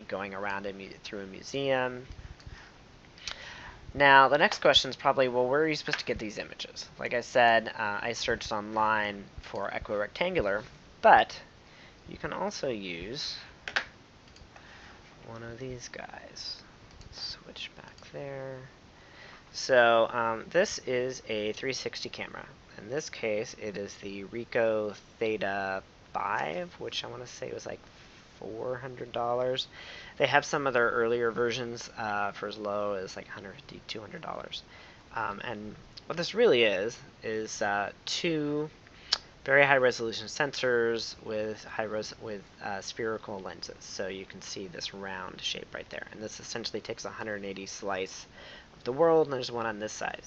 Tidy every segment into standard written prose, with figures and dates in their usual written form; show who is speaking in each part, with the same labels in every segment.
Speaker 1: going around through a museum. Now, the next question is probably, well, where are you supposed to get these images? Like I said, I searched online for equirectangular, but you can also use one of these guys. Switch back there. So this is a 360 camera. In this case, it is the Ricoh Theta 5, which I want to say was like $400. They have some of their earlier versions for as low as like $150, $200. And what this really is two very high resolution sensors with spherical lenses. So you can see this round shape right there. And this essentially takes a 180 slice of the world, and there's one on this side.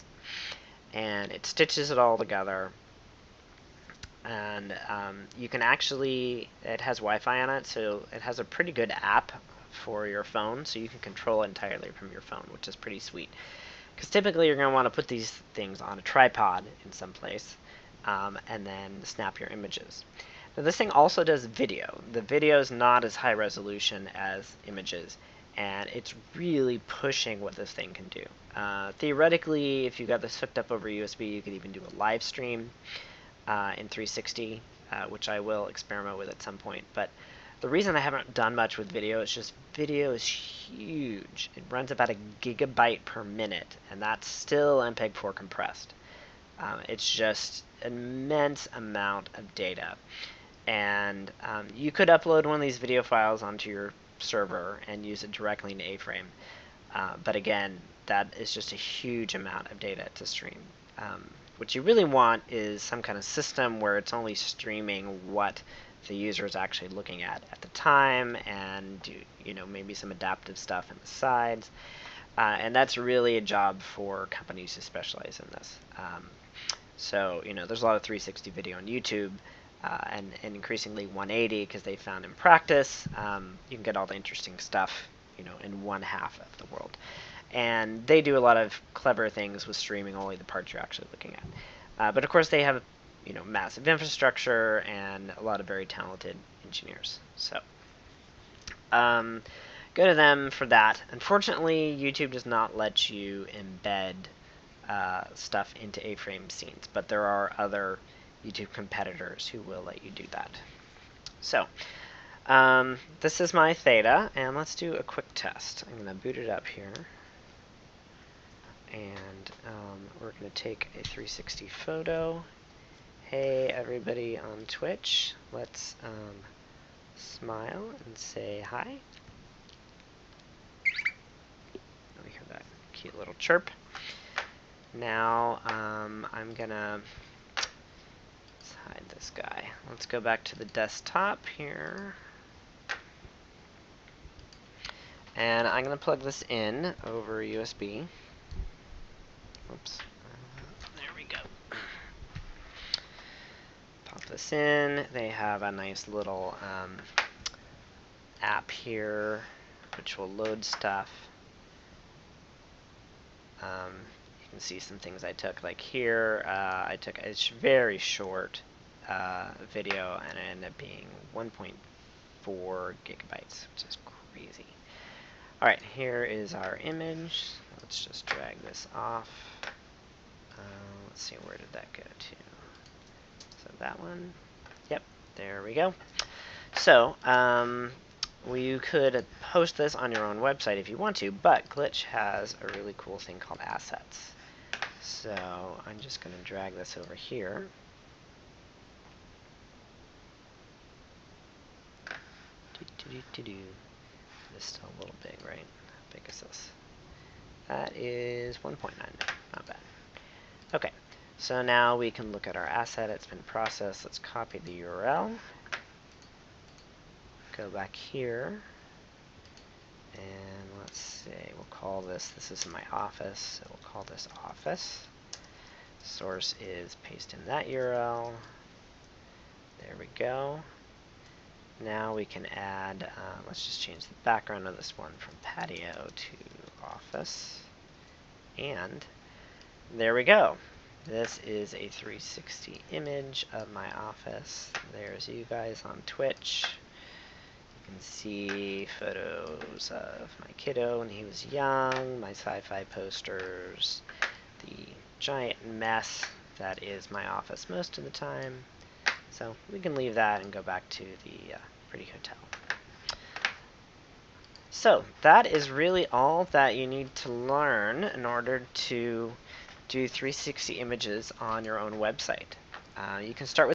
Speaker 1: And it stitches it all together. And you can actually, it has Wi-Fi on it, so it has a pretty good app for your phone, so you can control it entirely from your phone, which is pretty sweet. Because typically you're going to want to put these things on a tripod in some place, and then snap your images. Now this thing also does video. The video is not as high resolution as images, and it's really pushing what this thing can do. Theoretically, if you got this hooked up over USB, you could even do a live stream in 360, which I will experiment with at some point. But the reason I haven't done much with video is just video is huge. It runs about a gigabyte per minute, and that's still MPEG-4 compressed. It's just an immense amount of data. And you could upload one of these video files onto your server and use it directly into AFrame. But again, that is just a huge amount of data to stream. What you really want is some kind of system where it's only streaming what the user is actually looking at the time, and maybe some adaptive stuff on the sides. And that's really a job for companies who specialize in this. So there's a lot of 360 video on YouTube, and increasingly 180, because they found in practice you can get all the interesting stuff in one half of the world. And they do a lot of clever things with streaming only the parts you're actually looking at. But of course they have massive infrastructure and a lot of very talented engineers. So go to them for that. Unfortunately, YouTube does not let you embed stuff into AFrame scenes, but there are other YouTube competitors who will let you do that. So this is my Theta, and let's do a quick test. I'm going to boot it up here. And we're going to take a 360 photo. Hey, everybody on Twitch, let's smile and say hi. We hear that cute little chirp. Now I'm going to hide this guy. Let's go back to the desktop here. And I'm going to plug this in over USB. Oops. There we go. Pop this in. They have a nice little app here which will load stuff. You can see some things I took. Like here, I took a very short video, and it ended up being 1.4 gigabytes, which is crazy. Alright, here is our image. Let's just drag this off. Let's see, where did that go to? So that one. Yep, there we go. So, you could post this on your own website if you want to, but Glitch has a really cool thing called assets. So, I'm just going to drag this over here. This is still a little big, right? How big is this? That is 1.9, not bad. Okay, so now we can look at our asset. It's been processed. Let's copy the URL. Go back here. And let's see, we'll call this is my office, so we'll call this office. Source is paste in that URL. There we go. Now we can add, let's just change the background of this one from patio to office. And there we go. This is a 360 image of my office. There's you guys on Twitch. You can see photos of my kiddo when he was young, my sci-fi posters, the giant mess that is my office most of the time. So we can leave that and go back to the pretty hotel. So that is really all that you need to learn in order to do 360 images on your own website. You can start with